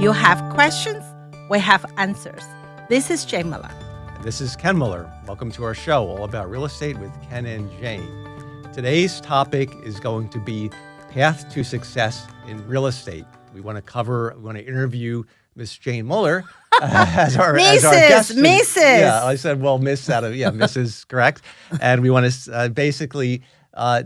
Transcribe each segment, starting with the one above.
You have questions, we have answers. This is Jane Miller. And this is Ken Miller. Welcome to our show, all about real estate with Ken and Jane. Today's topic is going to be path to success in real estate. We want to interview Miss Jane Muller as our guest. Mrs. Yeah, I said, well, Mrs. correct. And we want to basically,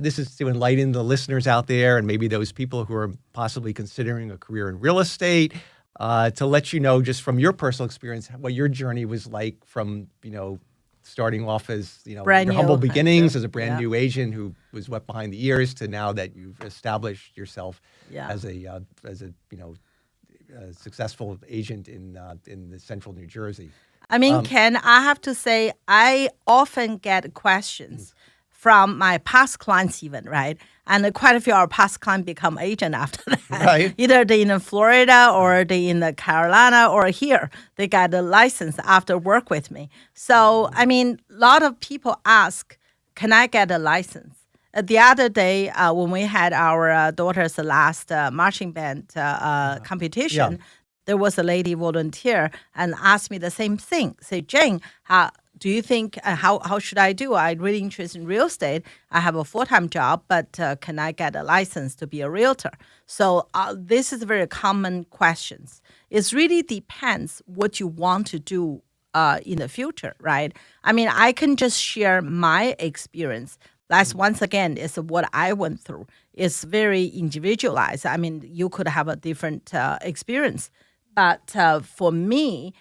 this is to enlighten the listeners out there and maybe those people who are possibly considering a career in real estate, to let you know just from your personal experience what your journey was like from, starting off as, your humble beginnings as a brand new agent who was wet behind the ears to now that you've established yourself as a successful agent in the central New Jersey. I mean, Ken, I have to say, I often get questions from my past clients even, right? And quite a few of our past clients become agent after that. Right. Either they in Florida or they in the Carolina or here. They got a license after work with me. So, I mean, a lot of people ask, can I get a license? The other day, when we had our daughter's last marching band competition, there was a lady volunteer and asked me the same thing. Say, Jane, do you think, how should I do? I'm really interested in real estate. I have a full-time job, but can I get a license to be a realtor? So this is very common questions. It really depends what you want to do in the future, right? I mean, I can just share my experience. That's once again is what I went through. It's very individualized. I mean, you could have a different experience. But for me,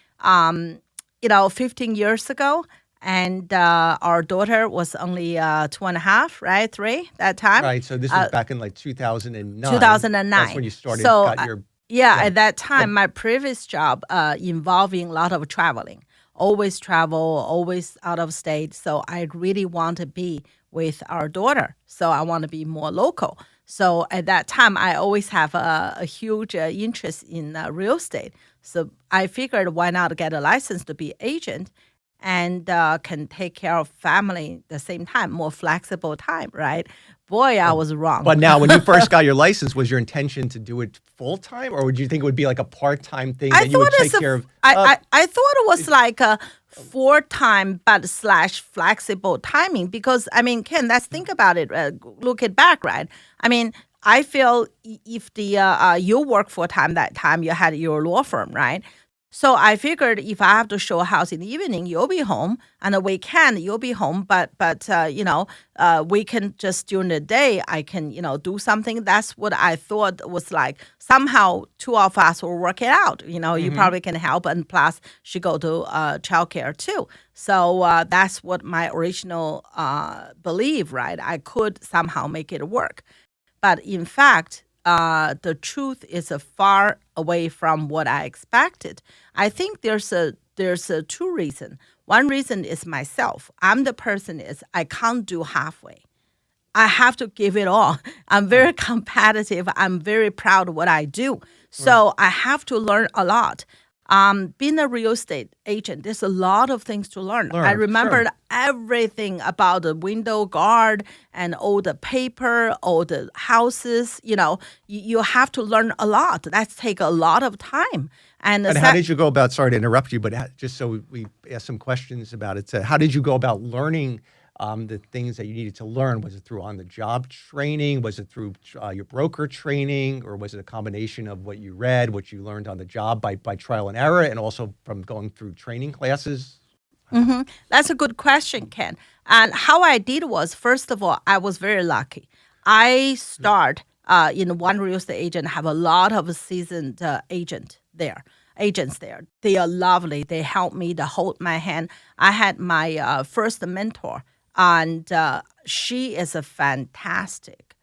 15 years ago, and our daughter was only 2.5, right? 3 that time. Right. So this was back in like 2009. 2009. That's when you started. So at that time, my previous job involving a lot of traveling. Always travel, always out of state. So I really want to be with our daughter. So I want to be more local. So at that time, I always have a huge interest in real estate. So I figured why not get a license to be agent and can take care of family at the same time, more flexible time, right? Boy, I was wrong. But now, when you first got your license, was your intention to do it full time, or would you think it would be like a part-time thing that you would take care of? I thought it was like a 4-time but / flexible timing because, I mean, Ken, let's think about it. Look it back, right? I mean, I feel if you work full-time that time, you had your law firm, right? So I figured if I have to show a house in the evening, you'll be home, and the weekend you'll be home. But we can just during the day, I can do something. That's what I thought was like. Somehow, 2 of us will work it out. You probably can help, and plus she go to childcare too. So that's what my original belief, right? I could somehow make it work, but in fact. The truth is far away from what I expected. I think there's a 2 reasons. One reason is myself. I'm the person I can't do halfway. I have to give it all. I'm very competitive. I'm very proud of what I do. So I have to learn a lot. Being a real estate agent, there's a lot of things to learn. I remembered everything about the window guard and all the paper, all the houses. You have to learn a lot. That takes a lot of time. And how did you go about, sorry to interrupt you, but just so we ask some questions about it, how did you go about learning the things that you needed to learn? Was it through on-the-job training? Was it through your broker training? Or was it a combination of what you read, what you learned on the job by trial and error, and also from going through training classes? Mm-hmm. That's a good question, Ken. And how I did was, first of all, I was very lucky. I start in one real estate agent, have a lot of seasoned agents there. They are lovely. They help me to hold my hand. I had my first mentor. And she is a fantastic,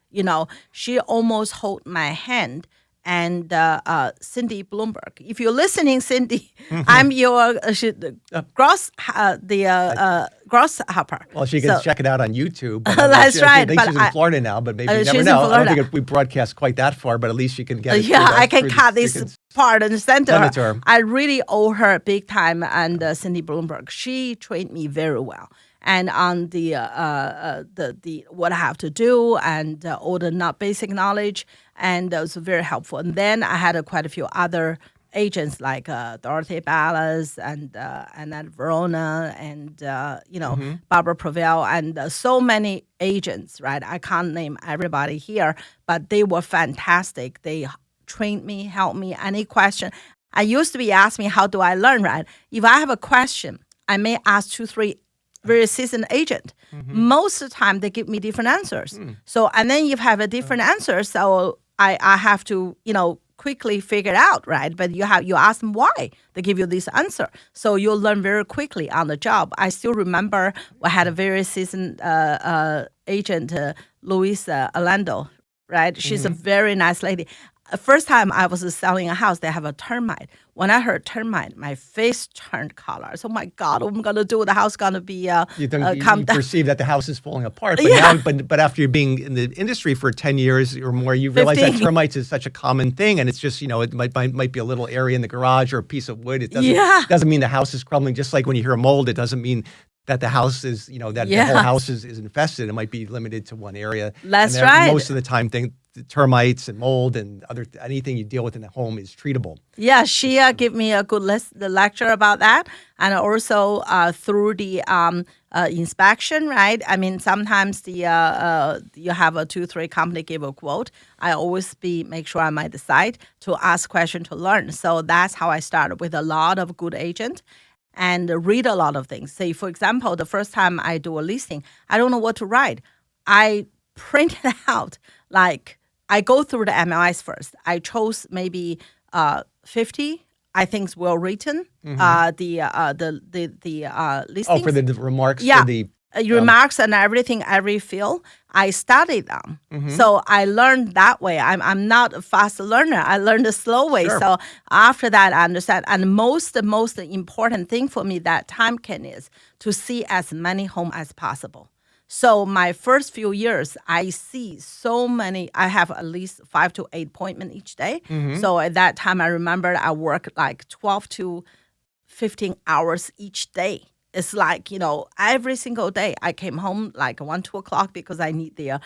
she almost hold my hand. And Cindy Bloomberg, if you're listening, Cindy, I'm your grasshopper. Well, she can check it out on YouTube. That's right. I think she's in Florida now, but maybe you never know. I don't think we broadcast quite that far, but at least she can get it. I can cut this part and send her. I really owe her big time. And Cindy Bloomberg, she trained me very well. And on the what I have to do and all the basic knowledge, and that was very helpful. And then I had quite a few other agents like Dorothy Ballas and then Verona and Barbara Prevail and so many agents, right? I can't name everybody here, but they were fantastic. They trained me, helped me. Any question, I used to be asked me, how do I learn, right? If I have a question, I may ask 2-3 very seasoned agent. Most of the time, they give me different answers. So, and then you have a different answer, so I have to, quickly figure it out, right? But you ask them why they give you this answer, so you'll learn very quickly on the job. I still remember I had a very seasoned agent, Louisa Orlando, right? She's a very nice lady. First time I was selling a house, they have a termite. When I heard termite, my face turned color. So, oh my God, what am I gonna do? The house gonna be you come down. perceive that the house is falling apart, but now, but after you're being in the industry for 10 years or more, you realize that 15. termites is such a common thing, and it's just it might be a little area in the garage or a piece of wood. It doesn't mean the house is crumbling. Just like when you hear a mold, it doesn't mean that the house is the whole house is infested. It might be limited to one area. That's right. Most of the time, termites and mold and anything you deal with in the home is treatable. Yeah, she gave me a good the lecture about that, and also through the inspection, right? I mean, sometimes you have a 2-3 company give a quote. I always make sure I might decide to ask question to learn. So that's how I started with a lot of good agent and read a lot of things. Say, for example, the first time I do a listing, I don't know what to write. I print it out like. I go through the MLIs first. I chose maybe 50. I think well written. The listings. Oh, for the remarks. Yeah, for the remarks and everything. Every field I studied them. So I learned that way. I'm not a fast learner. I learned the slow way. Sure. So after that, I understand. And the most important thing for me that time is to see as many homes as possible. So my first few years, I see so many. I have at least 5 to 8 appointments each day. So at that time, I remember I worked like 12 to 15 hours each day. It's like, every single day I came home like 1-2 o'clock because I need the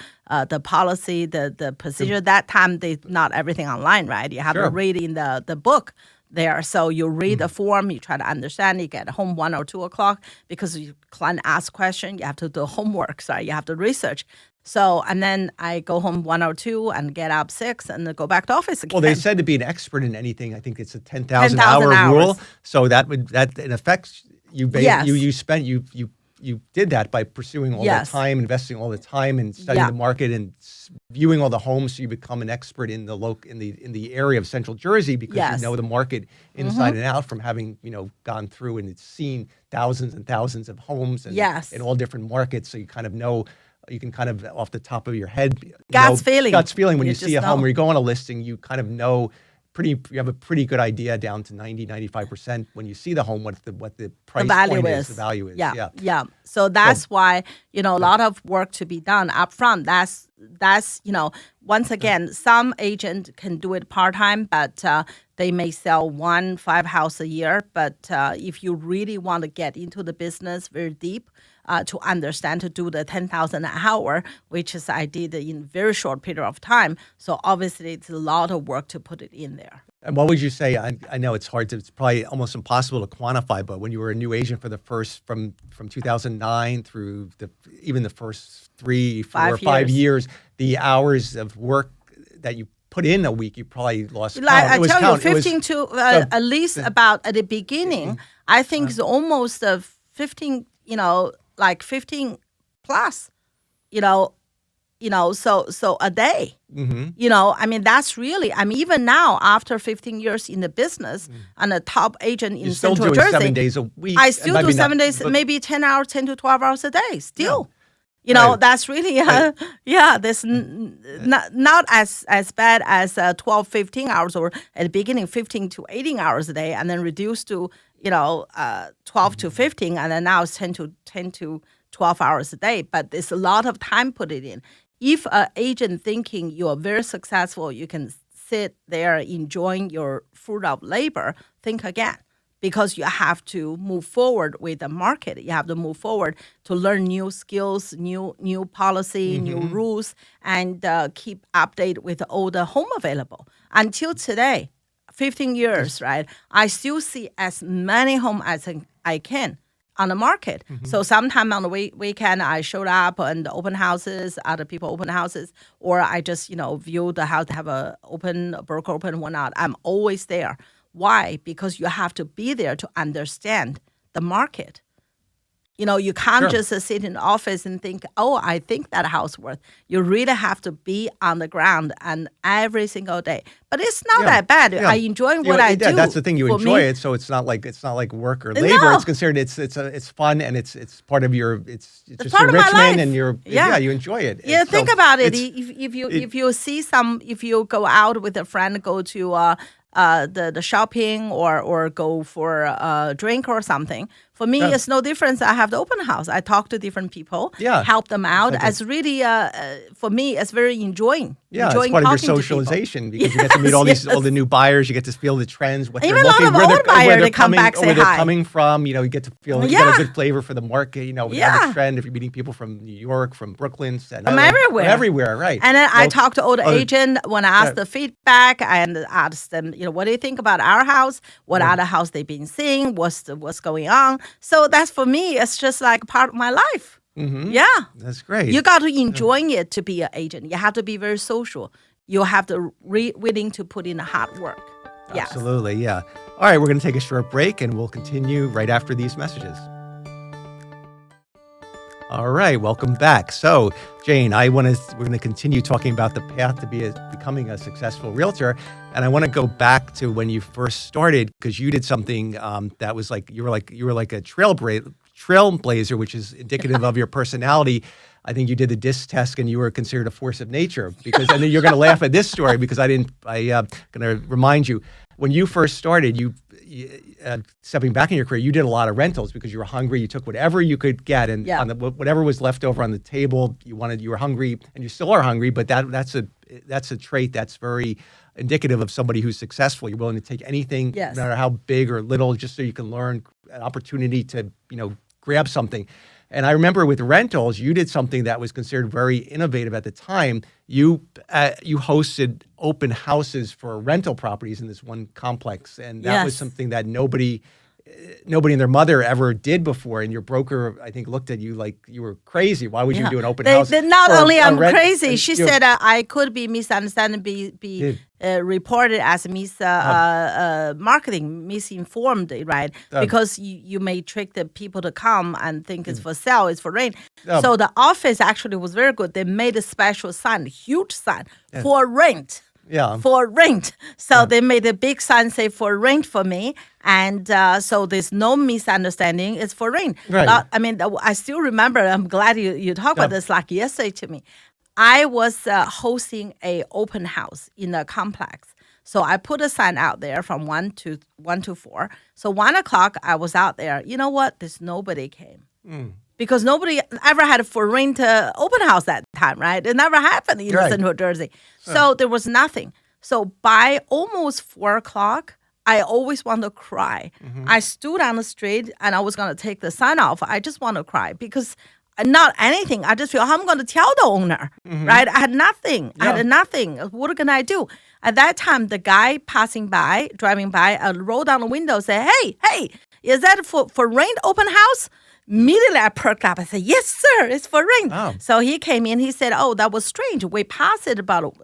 policy, the procedure. That time, not everything online, right? You have to read in the book there. So you read the form, you try to understand, you get home 1 or 2 o'clock because your client asks question, you have to do homework, sorry, you have to research. So, and then I go home 1 or 2 and get up 6 and then go back to office again. Well, they said to be an expert in anything, I think it's a 10,000 hour rule. So that in effect, you did that by pursuing all the time, investing all the time, and studying the market and viewing all the homes. So you become an expert in the area of Central Jersey because you know the market inside and out from having gone through and it's seen thousands and thousands of homes and in all different markets. So you kind of know. You can kind of off the top of your head, Guts feeling when you see a home where you go on a listing, you kind of know. You have a pretty good idea down to 90-95% when you see the home what the price point is, the value is. Yeah. So that's why a lot of work to be done up front. That's once again, some agent can do it part time, but they may sell 5 houses a year. But if you really want to get into the business very deep. To understand, to do the 10,000 an hour, which is I did in very short period of time. So obviously, it's a lot of work to put it in there. And what would you say? I know it's it's probably almost impossible to quantify, but when you were a new agent for the first from 2009 through even the first 3, 4, 5 years, the hours of work that you put in a week, you probably lost count. I tell you, 15 to at least about at the beginning, I think it's almost 15. Like 15 plus, so a day, I mean, that's really, even now after 15 years in the business and a top agent in Central Jersey. 7 days a week. I still do 7 days, maybe 10 to 12 hours a day still. That's really, this not as bad as 12, 15 hours or at the beginning 15 to 18 hours a day and then reduced to 12 to 15, and then now it's 10 to 12 hours a day. But there's a lot of time put it in. If an agent thinking you are very successful, you can sit there enjoying your fruit of labor, think again. Because you have to move forward with the market. You have to move forward to learn new skills, new policy, new rules, and keep update with all the home available. Until today, 15 years, right? I still see as many homes as I can on the market. So sometime on the weekend, I showed up and open houses, other people open houses, or I just, view the house, have a broker open, whatnot. I'm always there. Why? Because you have to be there to understand the market. You can't just sit in the office and think, oh, I think that house worth. You really have to be on the ground and every single day. But it's not that bad. I enjoy what I do. That's the thing. You enjoy it, so it's not like work or labor. No. It's considered it's fun and it's part of your it's just part of my enrichment life. and you enjoy it. Yeah, And think so about it. it's- If you go out with a friend, go to the shopping or go for a drink or something. For me, it's no difference. I have the open house. I talk to different people, help them out. It's really, for me, it's very enjoying. Yeah, enjoying it's part of your talking to people. socialization because you get to meet all the new buyers. You get to feel the trends, what Even they're a lot looking, of where old they're buyers, they coming, come back, say where they're hi. coming from. You get to feel you get a good flavor for the market. The trend. If you're meeting people from New York, from Brooklyn, Staten From Island, everywhere. everywhere, right? And then I So- talk to all the agent when I ask the feedback and ask them, what do you think about our house? What other house they've been seeing? What's going on? So that's for me. It's just like part of my life. Yeah, That's great. you got to enjoy it to be an agent. You have to be very social. You have to willing to put in the hard work. Yes. Absolutely, yeah. All right, we're going to take a short break and we'll continue right after these messages. All right, welcome back. So, Jane, we're going to continue talking about the path to becoming a successful realtor, and I want to go back to when you first started because you did something that was like you were like a trailblazer, which is indicative of your personality. I think you did the DISC test and you were considered a force of nature because, and then you're going to laugh at this story because I'm going to remind you, when you first started, stepping back in your career, you did a lot of rentals because you were hungry. You took whatever you could get and whatever was left over on the table, you were hungry and you still are hungry, but that's a trait that's very indicative of somebody who's successful. You're willing to take anything, no matter how big or little, just so you can learn an opportunity to, grab something. And I remember with rentals, you did something that was considered very innovative at the time. You hosted open houses for rental properties in this one complex, and that was something that nobody and their mother ever did before. And your broker, I think, looked at you like you were crazy. Why would you do an open house? Not for only a I'm rent- crazy, and she you're- said I could be misunderstood, be reported as marketing, misinformed, right? Because you may trick the people to come and think it's for sale, it's for rent. So the office actually was very good. They made a special sign, huge sign, for rent. Yeah. For rent. So they made a big sign say for rent for me. And so there's no misunderstanding. It's for rent. Right. I still remember, I'm glad you talked about this like yesterday to me. I was hosting a open house in a complex. So I put a sign out there from 1 to 4. So 1 o'clock, I was out there. You know what? There's nobody came. Because nobody ever had a for rent open house that time, right? It never happened in Central Jersey. So there was nothing. So by almost 4 o'clock, I always want to cry. I stood on the street and I was going to take the sign off. I just want to cry because not anything. I just feel I'm going to tell the owner, right? I had nothing. I had nothing. What can I do? At that time, the guy driving by, rolled down the window, said, hey, is that for rent open house? Immediately, I perked up. I said, yes, sir, it's for rent. Oh. So he came in. He said, oh, that was strange. We passed it about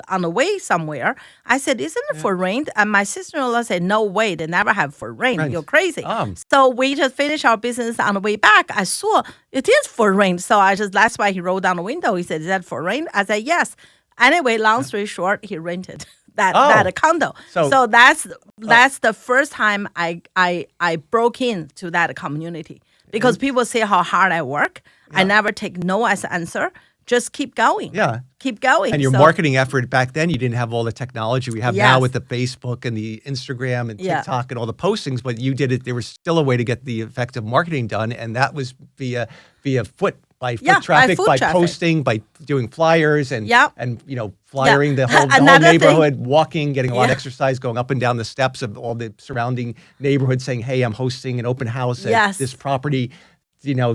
on the way somewhere. I said, isn't it for rent? And my sister-in-law said, no way. They never have for rent. You're crazy. So we just finished our business on the way back. I saw it is for rent. So that's why he rolled down the window. He said, is that for rent? I said, yes. Anyway, long story short, he rented that condo. So that's the first time I broke into that community. Because people say how hard I work. I never take no as an answer. Just keep going. Yeah. Keep going. And your marketing effort back then, you didn't have all the technology we have now with the Facebook and the Instagram and TikTok and all the postings, but you did it. There was still a way to get the effective marketing done, and that was via foot traffic, by posting, by doing flyers and flyering the whole neighborhood, walking, getting a lot of exercise, going up and down the steps of all the surrounding neighborhoods saying, hey, I'm hosting an open house at this property.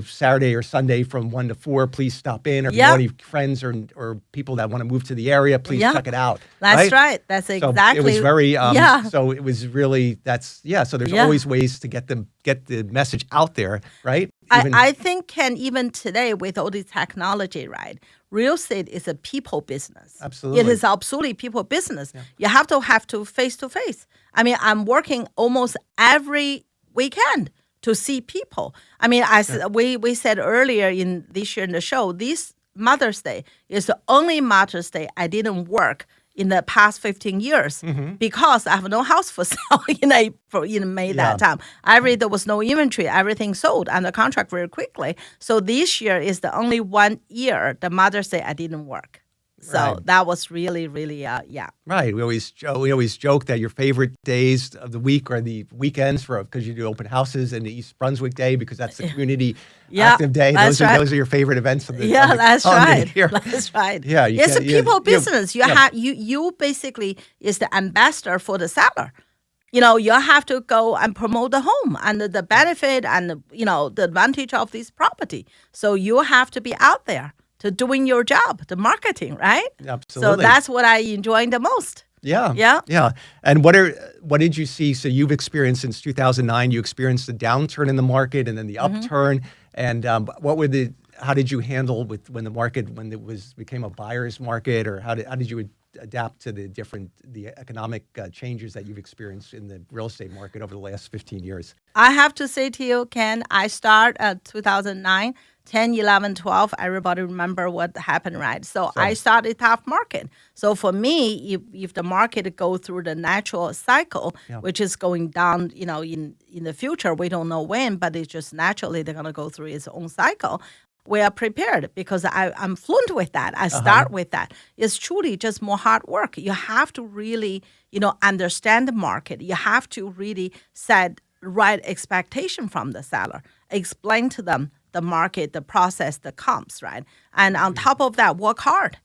Saturday or Sunday from 1 to 4, please stop in. Or if you Yeah. know any friends or people that want to move to the area, please Yeah. check it out. That's right. That's So exactly. it was very, yeah. so it was really, so there's Yeah. always ways to get the message out there, right? I think, Ken, even today with all this technology, right? Real estate is a people business. Absolutely. It is absolutely people business. You have to face to face. I mean, I'm working almost every weekend to see people. I mean, as we said earlier in this year in the show, this Mother's Day is the only Mother's Day I didn't work in the past 15 years because I have no house for sale in April, in May that time. There was no inventory. Everything sold under contract very quickly. So this year is the only 1 year, the Mother's Day, I didn't work. So that was really, really, Right. We always joke that your favorite days of the week are the weekends because you do open houses, and the East Brunswick Day because that's the community active day. That's those are your favorite events of the that's calendar right. year. That's right. Yeah, it's a people business. You basically is the ambassador for the seller. You have to go and promote the home and the benefit and the advantage of this property. So you have to be out there to doing your job, the marketing, right? Absolutely. So that's what I enjoy the most. Yeah. And what did you see? So you've experienced since 2009. You experienced the downturn in the market and then the upturn. And how did you handle when it became a buyer's market, or how did you adapt to the economic changes that you've experienced in the real estate market over the last 15 years? I have to say to you, Ken, I start at 2009. 10, 11, 12, everybody remember what happened, right? So I started tough market. So for me, if the market go through the natural cycle, which is going down, in the future, we don't know when, but it's just naturally they're going to go through its own cycle. We are prepared because I'm fluent with that. I start with that. It's truly just more hard work. You have to really, understand the market. You have to really set right expectation from the seller. Explain to them the market, the process, the comps, right? And on top of that, work hard.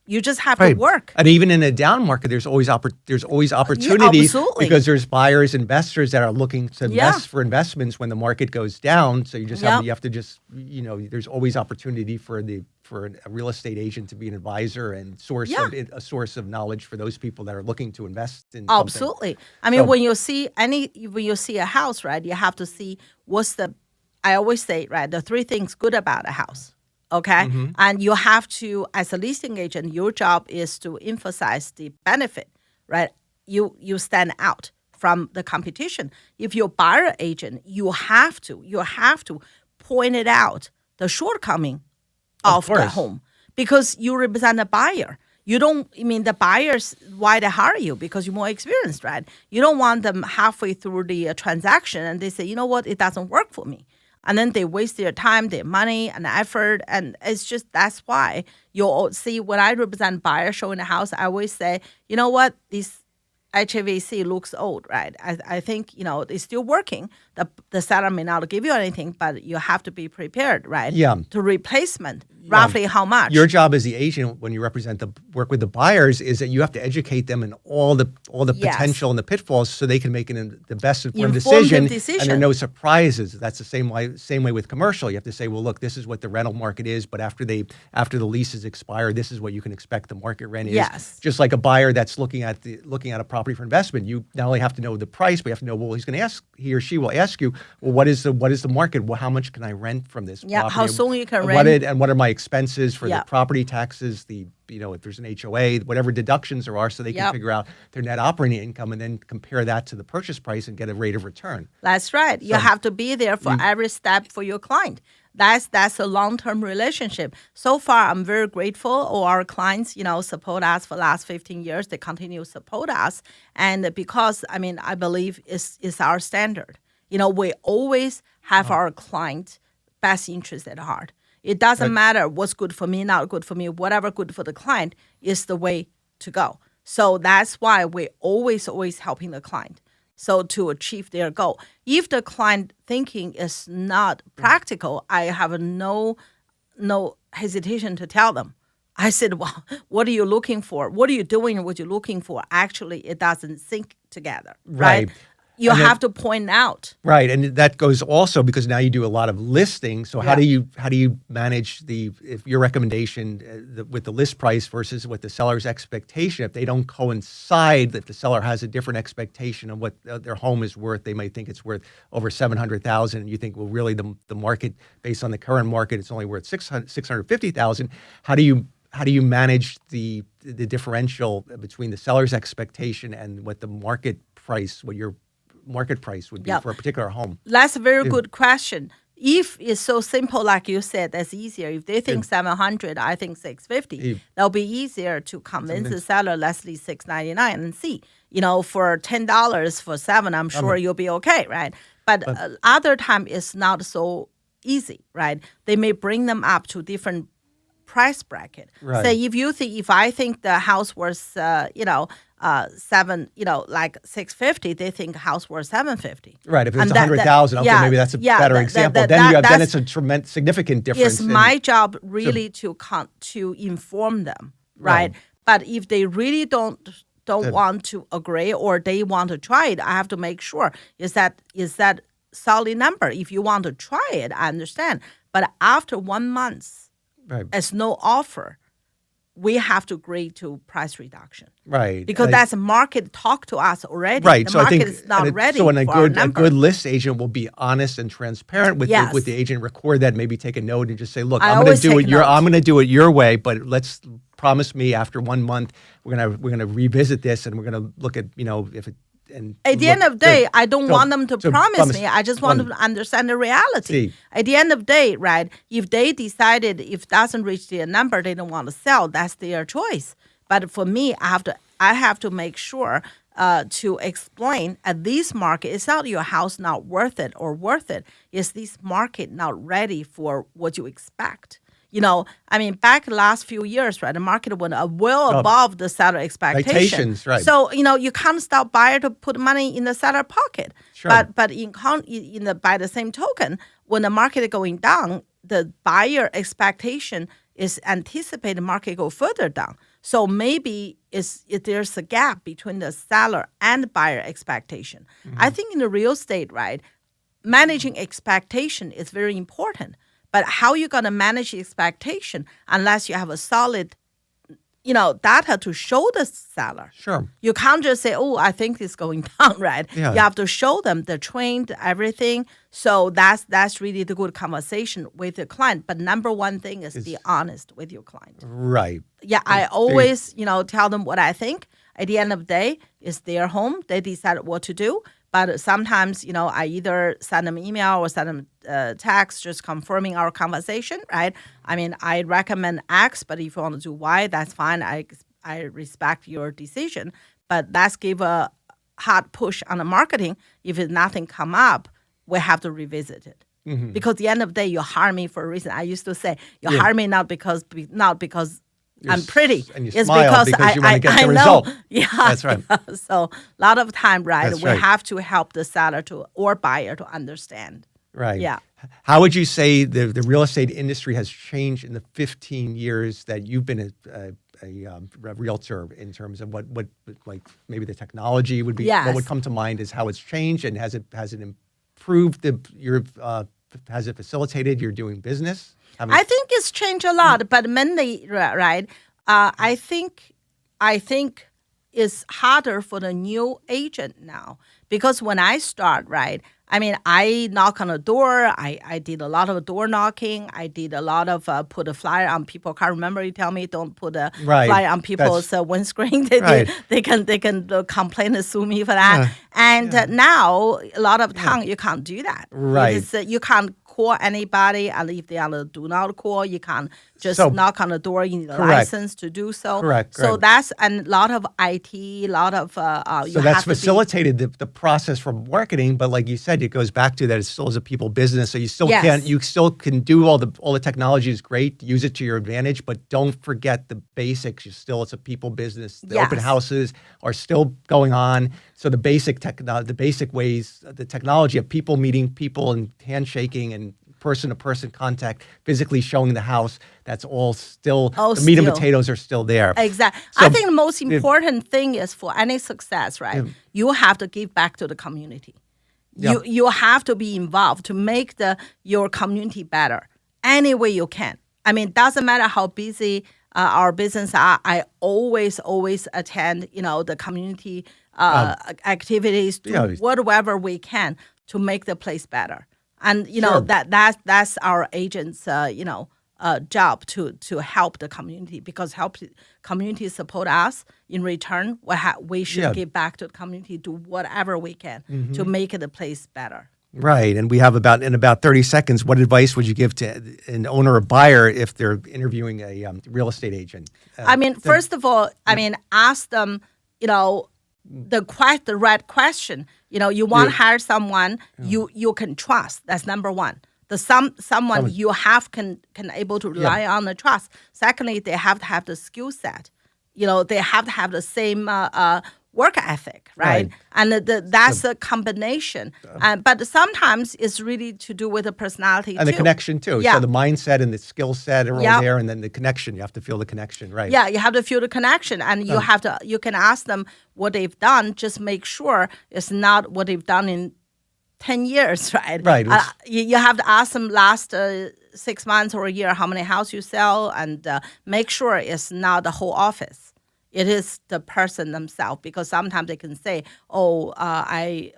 You just have to work. And even in a down market, there's always opportunity because there's buyers, investors that are looking to invest for investments when the market goes down. So you have to there's always opportunity for a real estate agent to be an advisor and a source of knowledge for those people that are looking to invest in something. Absolutely. I mean, when you see a house, right, you have to see I always say, right, the 3 things good about a house, okay? And you have to, as a listing agent, your job is to emphasize the benefit, right? You stand out from the competition. If you're a buyer agent, you have to point it out, the shortcoming of the home, because you represent a buyer. The buyers, why they hire you? Because you're more experienced, right? You don't want them halfway through the transaction and they say, you know what, it doesn't work for me. And then they waste their time, their money, and effort. And it's just, that's why you'll see when I represent buyers showing a house, I always say, you know what, this HVAC looks old, right? I think, it's still working. The seller may not give you anything, but you have to be prepared, right? Yeah. To replacement. Roughly how much? Your job as the agent, when you work with the buyers, is that you have to educate them in all the potential and the pitfalls, so they can make the best informed decision, and there are no surprises. That's the same way with commercial. You have to say, well, look, this is what the rental market is, but after the leases expire, this is what you can expect the market rent is. Yes. Just like a buyer that's looking at a property for investment, you not only have to know the price, but you have to know, well, he or she will ask you, well, what is the market? Well, how much can I rent from this property? How soon you can rent? And what are my expenses for the property taxes, if there's an HOA, whatever deductions there are, so they can figure out their net operating income and then compare that to the purchase price and get a rate of return. That's right. You have to be there for every step for your client. That's a long-term relationship. So far, I'm very grateful. All our clients, support us for the last 15 years. They continue to support us. And because, I believe it's our standard. We always have our client best interest at heart. It doesn't matter what's good for me, not good for me, whatever good for the client is the way to go. So that's why we're always helping the client. So to achieve their goal. If the client thinking is not practical, I have no hesitation to tell them. I said, well, what are you looking for? What are you doing what you're looking for? Actually, it doesn't sync together, right? You And then- have to point out. Right, and that goes also because now you do a lot of listings. So how do you manage if your recommendation with the list price versus what the seller's expectation? If they don't coincide, if the seller has a different expectation of what their home is worth, they might think it's worth over $700,000, and you think, well, really the market based on the current market, it's only worth $650,000. How do you manage the differential between the seller's expectation and what the market price, what your market price would be for a particular home? That's a very good question. If it's so simple, like you said, that's easier. If they think 700, I think 650. That'll be easier to convince the seller. Let's leave 699 and see. For $10 for 7, I'm sure you'll be okay, right? But other time it's not so easy, right? They may bring them up to different price bracket. Right. Say if I think the house worth like 650, they think house worth 750. Right. If it's 100,000, okay, maybe that's a better example. Then it's a tremendous, significant difference. It's my job really to inform them, right? But if they really don't want to agree or they want to try it, I have to make sure is that solid number. If you want to try it, I understand. But after 1 month, as no offer, we have to agree to price reduction. Right. Because that's a market talk to us already. Right. The so market I think, is not ready so for a good list agent will be honest and transparent with the agent, record that, maybe take a note and just say, look, I'm going to do it your way, but let's promise me after 1 month we're going to revisit this and we're going to look at, if it. And at the end of the day, I don't want them to promise me. I just want them to understand the reality. At the end of the day, right, if they decided if it doesn't reach their number, they don't want to sell, that's their choice. But for me, I have to make sure to explain at this market, it's not your house not worth it or worth it. It's this market not ready for what you expect. Back the last few years, right, the market went well above the seller expectations. Right. So, you can't stop buyer to put money in the seller pocket. Sure. But by the same token, when the market is going down, the buyer expectation is anticipated market go further down. So maybe there's a gap between the seller and buyer expectation. Mm-hmm. I think in the real estate, right, managing expectation is very important. But how you going to manage the expectation unless you have a solid, data to show the seller? Sure. You can't just say, oh, I think it's going down, right? Yeah. You have to show them the trend, everything. So that's really the good conversation with the client. But number one thing is be honest with your client. Right. Yeah, I always, tell them what I think. At the end of the day, it's their home. They decide what to do. But sometimes, I either send them email or send them text just confirming our conversation, right? I recommend X, but if you want to do Y, that's fine. I respect your decision. But let's give a hard push on the marketing. If nothing come up, we have to revisit it. Mm-hmm. Because at the end of the day, you hire me for a reason. I used to say, you hire me not because I'm pretty. And you it's smile because you want to get the result. Yeah, that's right. Yeah. So a lot of time, right? That's we right. have to help the seller or buyer to understand. Right. Yeah. How would you say the real estate industry has changed in the 15 years that you've been a realtor in terms of what like maybe the technology would be? Yes. What would come to mind is how it's changed, and has it improved has it facilitated your doing business? I think it's changed a lot, but mainly, right? I think it's harder for the new agent now because when I start, right, I knock on a door. I did a lot of door knocking. I did a lot of put a flyer on people. Can't remember. You tell me don't put a flyer on people's windscreen. They can complain and sue me for that. Now a lot of time you can't do that. Right. You can't call anybody, and if they are on a do not call, you can't just knock on the door. You need a license to do so. Correct. So that's a lot of IT, a lot of. So that's facilitated the process from marketing, but like you said, it goes back to that it still is a people business. So you still can do all the technology is great, use it to your advantage, but don't forget the basics. It's a people business. The open houses are still going on. So the basic ways, the technology of people meeting people and handshaking and person-to-person contact, physically showing the house, that's all still, Oh, the meat and still. potatoes are still there. Exactly. So- I think the most important thing is for any success, right? You have to give back to the community. Yeah. You have to be involved to make your community better any way you can. I mean, doesn't matter how busy our business are. I always attend, the community activities, do Yeah. whatever we can to make the place better. And Sure. that's our agents, job to help the community, because community support us. In return, we should Yeah. give back to the community, do whatever we can to make the place better. Right. And we have in about 30 seconds, what advice would you give to an owner or buyer if they're interviewing a real estate agent? First of all, ask them, the right question. You want to hire someone you can trust. That's number one. Someone you can able to rely on the trust. Secondly, they have to have the skill set. They have to have the same work ethic, right? And that's a combination. But sometimes it's really to do with the personality And too. the connection too. Yeah. So the mindset and the skill set are all Yeah. there, and then the connection. You have to feel the connection, right? Yeah, you have to feel the connection, and you can ask them what they've done. Just make sure it's not what they've done in 10 years, right? Right. You have to ask them last 6 months or a year how many houses you sell, and make sure it's not the whole office. It is the person themselves, because sometimes they can say, "Oh,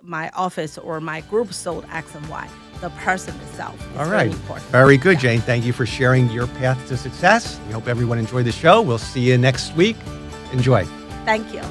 my office or my group sold X and Y." The person itself is All very right. important. Very good, Jane. Thank you for sharing your path to success. We hope everyone enjoyed the show. We'll see you next week. Enjoy. Thank you.